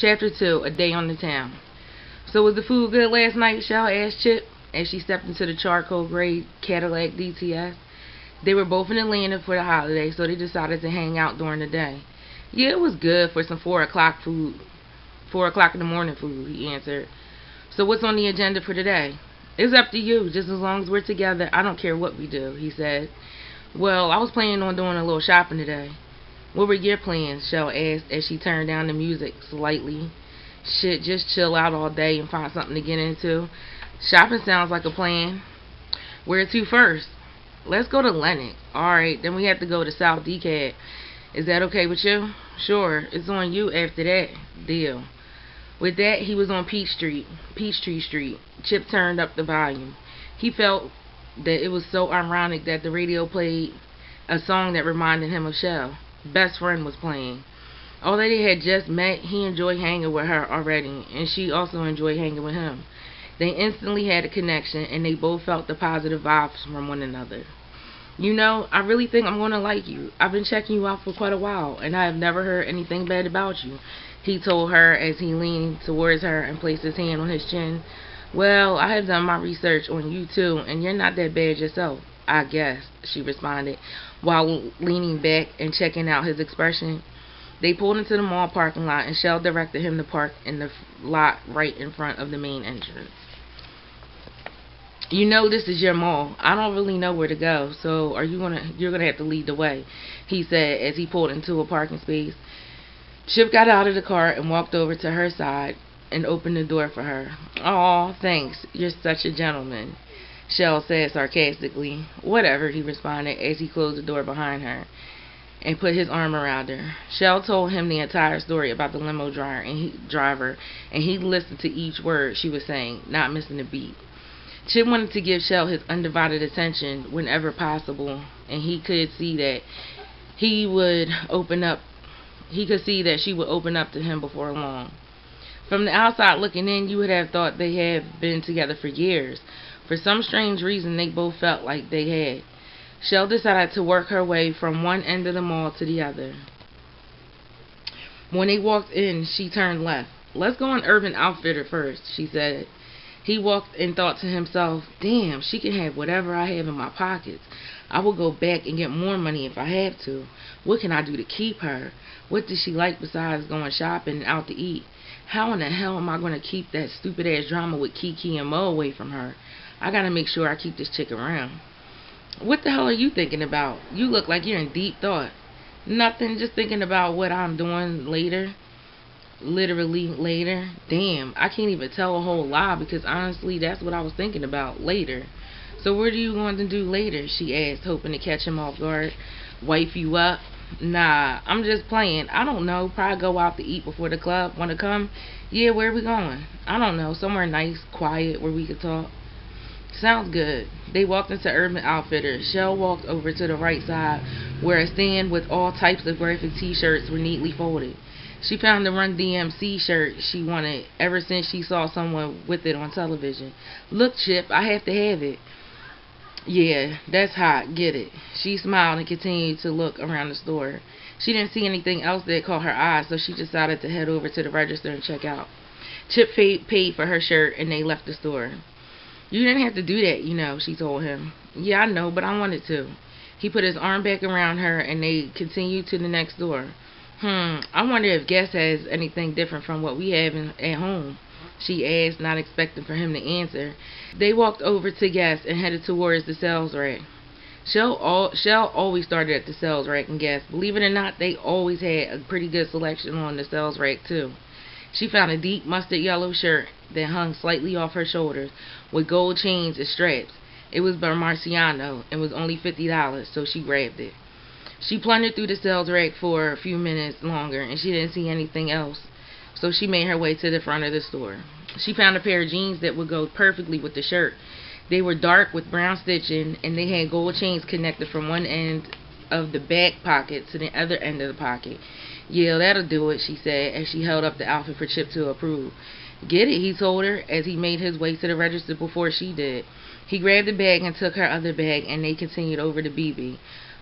Chapter 2, A Day on the Town. So was the food good last night? Shell asked Chip as she stepped into the charcoal gray Cadillac DTS. They were both in Atlanta for the holiday, so they decided to hang out during the day. Yeah, it was good for some 4 o'clock food. 4 o'clock in the morning food, he answered. So what's on the agenda for today? It's up to you. Just as long as we're together, I don't care what we do, he said. Well, I was planning on doing a little shopping today. What were your plans? Shell asked as she turned down the music slightly. Shit, just chill out all day and find something to get into. Shopping sounds like a plan. Where to first? Let's go to Lenox. Alright, then we have to go to South DeKalb. Is that okay with you? Sure, it's on you after that. Deal. With that, he was on Peachtree Street. Chip turned up the volume. He felt that it was so ironic that the radio played a song that reminded him of Shell. Best Friend was playing. Although they had just met, he enjoyed hanging with her already, and she also enjoyed hanging with him. They instantly had a connection, and they both felt the positive vibes from one another. You know, I really think I'm going to like you. I've been checking you out for quite a while, and I have never heard anything bad about you, he told her as he leaned towards her and placed his hand on his chin. Well, I have done my research on you too, and you're not that bad yourself, I guess, she responded, while leaning back and checking out his expression. They pulled into the mall parking lot, and Shell directed him to park in the lot right in front of the main entrance. You know this is your mall. I don't really know where to go, so you're gonna have to lead the way, he said as he pulled into a parking space. Chip got out of the car and walked over to her side and opened the door for her. Aw, thanks. You're such a gentleman, Shell said sarcastically. Whatever, he responded as he closed the door behind her and put his arm around her. Shell told him the entire story about the limo driver, and he listened to each word she was saying, not missing a beat. Chip wanted to give Shell his undivided attention whenever possible, and he could see that she would open up to him before long. From the outside looking in, you would have thought they had been together for years. For some strange reason, they both felt like they had. Shell decided to work her way from one end of the mall to the other. When they walked in, she turned left. Let's go on Urban Outfitter first, she said. He walked and thought to himself, damn, she can have whatever I have in my pockets. I will go back and get more money if I have to. What can I do to keep her? What does she like besides going shopping and out to eat? How in the hell am I going to keep that stupid ass drama with Kiki and Mo away from her? I gotta make sure I keep this chick around. What the hell are you thinking about? You look like you're in deep thought. Nothing, just thinking about what I'm doing later. Literally later. Damn, I can't even tell a whole lie because honestly that's what I was thinking about, later. So what are you going to do later? She asked, hoping to catch him off guard. Wife you up? Nah, I'm just playing. I don't know, probably go out to eat before the club. Wanna come? Yeah, where are we going? I don't know, somewhere nice, quiet, where we could talk. Sounds good. They walked into Urban Outfitters. Shell walked over to the right side where a stand with all types of graphic t-shirts were neatly folded. She found the Run DMC shirt she wanted ever since she saw someone with it on television. Look, Chip, I have to have it. Yeah, that's hot. Get it. She smiled and continued to look around the store. She didn't see anything else that caught her eye, so she decided to head over to the register and check out. Chip paid for her shirt, and they left the store. You didn't have to do that, you know, she told him. Yeah, I know, but I wanted to. He put his arm back around her, and they continued to the next door. I wonder if Guess has anything different from what we have at home, she asked, not expecting for him to answer. They walked over to Guess and headed towards the sales rack. Shell always started at the sales rack and Guess. Believe it or not, they always had a pretty good selection on the sales rack too. She found a deep mustard yellow shirt that hung slightly off her shoulders with gold chains and straps. It was by Marciano and was only $50, so she grabbed it. She plundered through the sales rack for a few minutes longer, and she didn't see anything else, so she made her way to the front of the store. She found a pair of jeans that would go perfectly with the shirt. They were dark with brown stitching, and they had gold chains connected from one end of the back pocket to the other end of the pocket. Yeah, that'll do it, she said, as she held up the outfit for Chip to approve. Get it, he told her, as he made his way to the register before she did. He grabbed the bag and took her other bag, and they continued over to BB.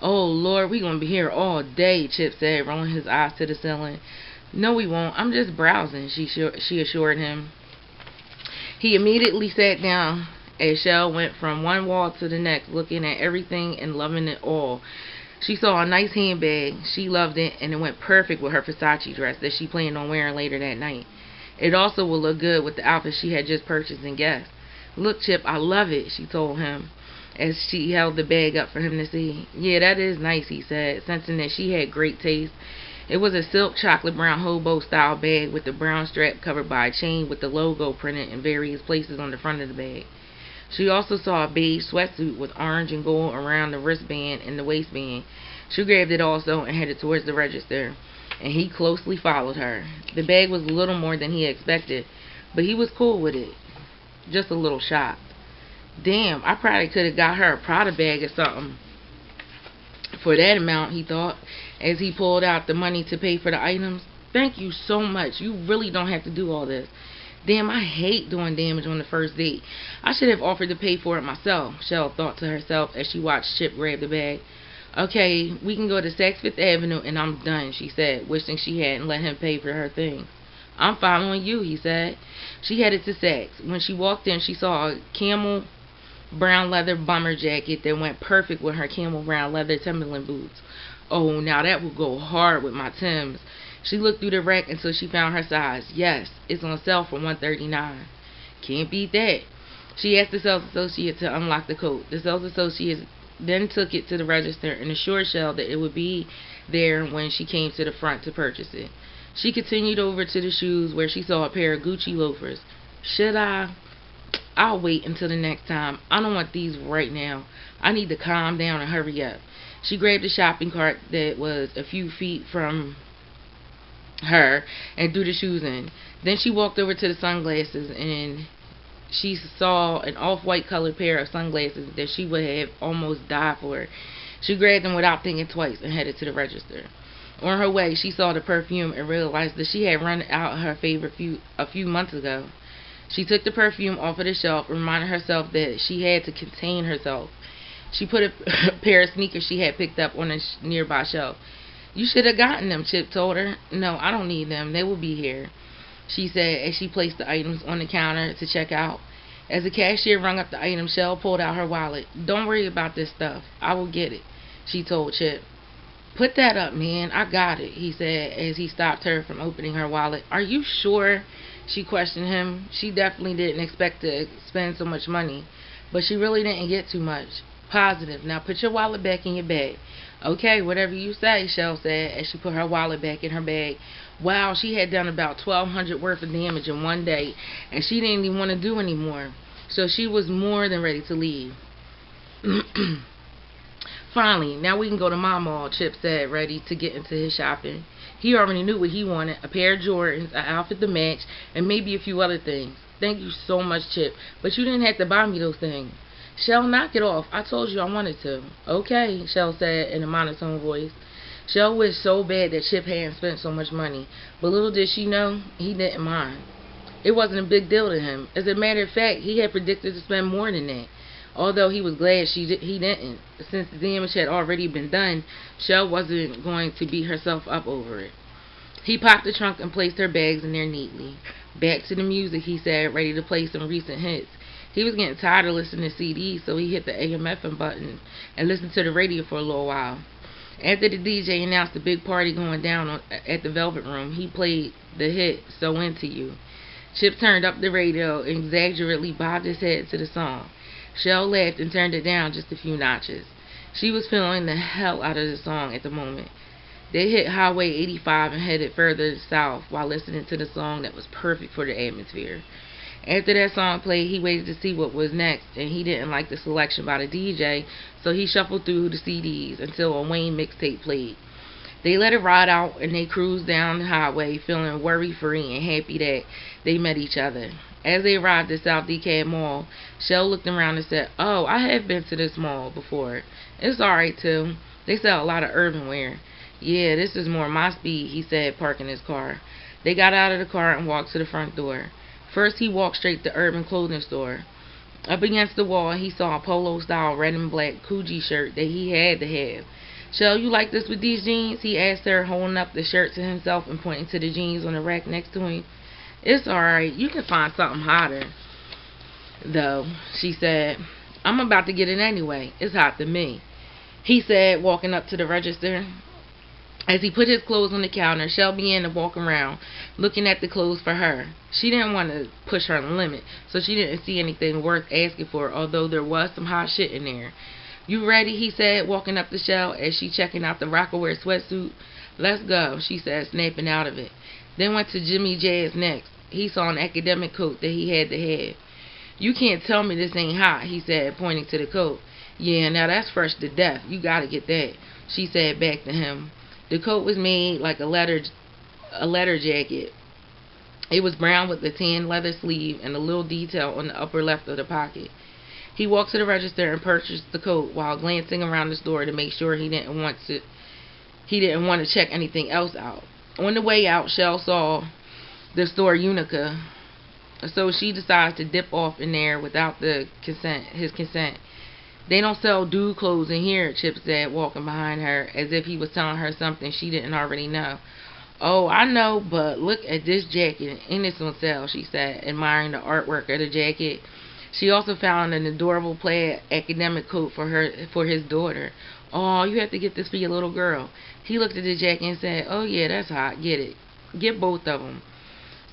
Oh, Lord, we gonna be here all day, Chip said, rolling his eyes to the ceiling. No, we won't. I'm just browsing, she assured him. He immediately sat down as Shell went from one wall to the next, looking at everything and loving it all. She saw a nice handbag. She loved it, and it went perfect with her Versace dress that she planned on wearing later that night. It also would look good with the outfit she had just purchased and guessed. Look, Chip, I love it, she told him as she held the bag up for him to see. Yeah, that is nice, he said, sensing that she had great taste. It was a silk chocolate brown hobo style bag with the brown strap covered by a chain with the logo printed in various places on the front of the bag. She also saw a beige sweatsuit with orange and gold around the wristband and the waistband. She grabbed it also and headed towards the register, and he closely followed her. The bag was a little more than he expected, but he was cool with it. Just a little shocked. Damn, I probably could have got her a Prada bag or something for that amount, he thought, as he pulled out the money to pay for the items. Thank you so much. You really don't have to do all this. Damn, I hate doing damage on the first date. I should have offered to pay for it myself, Shell thought to herself as she watched Chip grab the bag. Okay, we can go to Saks Fifth Avenue and I'm done, she said, wishing she hadn't let him pay for her things. I'm following you, he said. She headed to Saks. When she walked in, she saw a camel brown leather bomber jacket that went perfect with her camel brown leather Timberland boots. Oh, now that will go hard with my Timbs. She looked through the rack until she found her size. Yes, it's on sale for $139. Can't beat that. She asked the sales associate to unlock the coat. The sales associate then took it to the register and assured Shell that it would be there when she came to the front to purchase it. She continued over to the shoes where she saw a pair of Gucci loafers. Should I? I'll wait until the next time. I don't want these right now. I need to calm down and hurry up. She grabbed a shopping cart that was a few feet from her and threw the shoes in. Then she walked over to the sunglasses and she saw an off-white colored pair of sunglasses that she would have almost died for. She grabbed them without thinking twice and headed to the register. On her way, she saw the perfume and realized that she had run out her favorite a few months ago. She took the perfume off of the shelf and reminded herself that she had to contain herself. She put a pair of sneakers she had picked up on a nearby shelf. You should have gotten them, Chip told her. No, I don't need them. They will be here, she said as she placed the items on the counter to check out. As the cashier rung up the item, Shell pulled out her wallet. Don't worry about this stuff. I will get it, she told Chip. Put that up, man. I got it, he said as he stopped her from opening her wallet. Are you sure? She questioned him. She definitely didn't expect to spend so much money, but she really didn't get too much. Positive. Now put your wallet back in your bag. Okay, whatever you say, Shell said as she put her wallet back in her bag. Wow, she had done about $1,200 worth of damage in one day, and she didn't even want to do any more. So she was more than ready to leave. Finally, now we can go to my mall, Chip said, ready to get into his shopping. He already knew what he wanted, a pair of Jordans, an outfit to match, and maybe a few other things. Thank you so much, Chip, but you didn't have to buy me those things. Shell, knock it off. I told you I wanted to. Okay, Shell said in a monotone voice. Shell wished so bad that Chip hadn't spent so much money, but little did she know, he didn't mind. It wasn't a big deal to him. As a matter of fact, he had predicted to spend more than that. Although he was glad he didn't. Since the damage had already been done, Shell wasn't going to beat herself up over it. He popped the trunk and placed her bags in there neatly. Back to the music, he said, ready to play some recent hits. He was getting tired of listening to CDs, so he hit the AM/FM button and listened to the radio for a little while. After the DJ announced the big party going down at the Velvet Room, he played the hit So Into You. Chip turned up the radio and exaggeratedly bobbed his head to the song. Shell laughed and turned it down just a few notches. She was feeling the hell out of the song at the moment. They hit Highway 85 and headed further south while listening to the song that was perfect for the atmosphere. After that song played, he waited to see what was next, and he didn't like the selection by the DJ, so he shuffled through the CDs until a Wayne mixtape played. They let it ride out, and they cruised down the highway, feeling worry-free and happy that they met each other. As they arrived at South DeKalb Mall, Shell looked around and said, "Oh, I have been to this mall before. It's alright, too. They sell a lot of urban wear." "Yeah, this is more my speed," he said, parking his car. They got out of the car and walked to the front door. First, he walked straight to the Urban Clothing Store. Up against the wall, he saw a polo-style red and black Coogi shirt that he had to have. Shell, you like this with these jeans? He asked her, holding up the shirt to himself and pointing to the jeans on the rack next to him. It's alright. You can find something hotter, though, she said. I'm about to get it anyway. It's hot to me, he said, walking up to the register. As he put his clothes on the counter, Shell began to walk around, looking at the clothes for her. She didn't want to push her limit, so she didn't see anything worth asking for, although there was some hot shit in there. You ready? He said, walking up to Shell as she checking out the Rocawear sweatsuit. Let's go, she said, snapping out of it. Then went to Jimmy Jazz next. He saw an academic coat that he had to have. You can't tell me this ain't hot, he said, pointing to the coat. Yeah, now that's fresh to death. You gotta get that, she said back to him. The coat was made like a leather jacket. It was brown with a tan leather sleeve and a little detail on the upper left of the pocket. He walked to the register and purchased the coat while glancing around the store to make sure he didn't want to check anything else out. On the way out, Shell saw the store Unica, so she decided to dip off in there without his consent. They don't sell dude clothes in here, Chip said, walking behind her, as if he was telling her something she didn't already know. Oh, I know, but look at this jacket. Ain't it on sale, she said, admiring the artwork of the jacket. She also found an adorable plaid academic coat for his daughter. Oh, you have to get this for your little girl. He looked at the jacket and said, oh yeah, that's hot. Get it. Get both of them.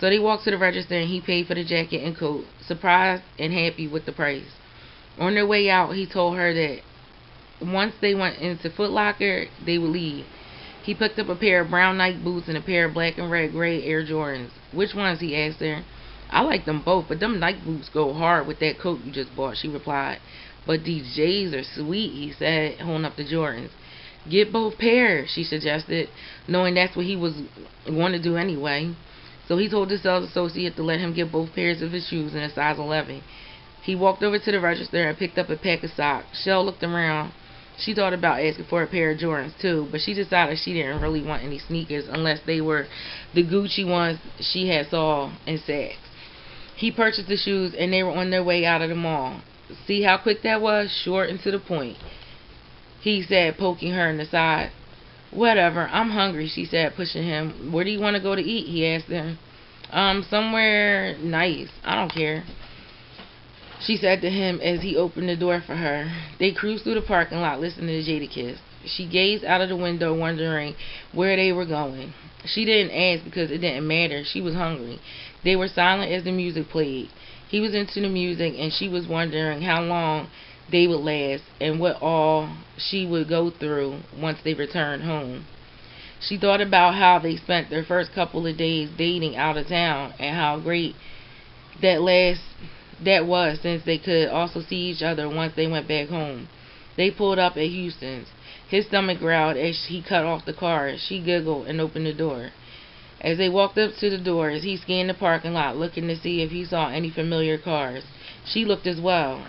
So they walked to the register and he paid for the jacket and coat, surprised and happy with the price. On their way out, he told her that once they went into Foot Locker, they would leave. He picked up a pair of brown Nike boots and a pair of black and red gray Air Jordans. Which ones, he asked her. I like them both, but them Nike boots go hard with that coat you just bought, she replied. But these J's are sweet, he said, holding up the Jordans. Get both pairs, she suggested, knowing that's what he was going to do anyway. So he told the sales associate to let him get both pairs of his shoes in a size 11. He walked over to the register and picked up a pack of socks. Shell looked around. She thought about asking for a pair of Jordans too, but she decided she didn't really want any sneakers unless they were the Gucci ones she had saw in Saks. He purchased the shoes and they were on their way out of the mall. See how quick that was? Short and to the point, he said, poking her in the side. Whatever, I'm hungry, she said, pushing him. Where do you want to go to eat? He asked her. Somewhere nice. I don't care, she said to him as he opened the door for her. They cruised through the parking lot listening to Jadakiss. She gazed out of the window wondering where they were going. She didn't ask because it didn't matter. She was hungry. They were silent as the music played. He was into the music and she was wondering how long they would last and what all she would go through once they returned home. She thought about how they spent their first couple of days dating out of town and how great that was, since they could also see each other once they went back home. They pulled up at Houston's. His stomach growled as he cut off the car. She giggled and opened the door. As they walked up to the doors, he scanned the parking lot, looking to see if he saw any familiar cars. She looked as well.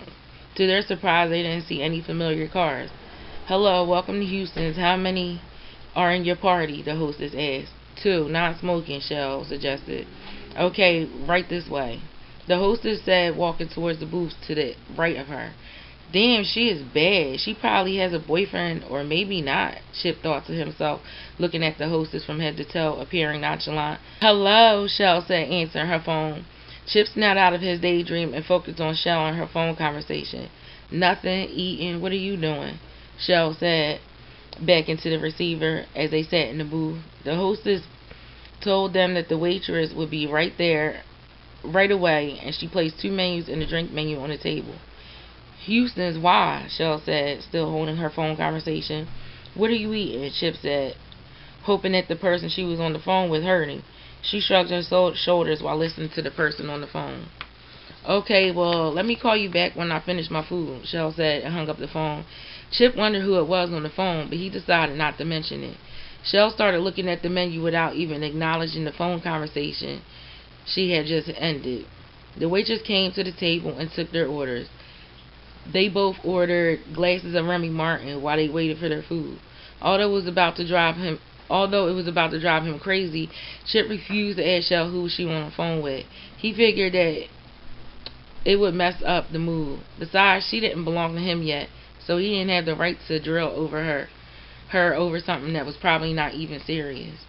To their surprise, they didn't see any familiar cars. Hello, welcome to Houston's. How many are in your party? The hostess asked. 2, not smoking, Shell suggested. Okay, right this way, the hostess said, walking towards the booth to the right of her. Damn, she is bad. She probably has a boyfriend, or maybe not, Chip thought to himself, looking at the hostess from head to toe, appearing nonchalant. Hello, Shell said, answering her phone. Chip snapped out of his daydream and focused on Shell and her phone conversation. Nothing, eating. What are you doing? Shell said back into the receiver as they sat in the booth. The hostess told them that the waitress would be right there right away, and she placed 2 menus and a drink menu on the table. Houston's, why? Shell said, still holding her phone conversation. What are you eating? Chip said, hoping that the person she was on the phone with heard him. She shrugged her shoulders while listening to the person on the phone. Okay, well, let me call you back when I finish my food, Shell said, and hung up the phone. Chip wondered who it was on the phone, but he decided not to mention it. Shell started looking at the menu without even acknowledging the phone conversation she had just ended. The waitress came to the table and took their orders. They both ordered glasses of Remy Martin while they waited for their food. Although it was about to drive him crazy, Chip refused to ask Shell who she was on the phone with. He figured that it would mess up the mood. Besides, she didn't belong to him yet, so he didn't have the right to drill over her. her over something that was probably not even serious.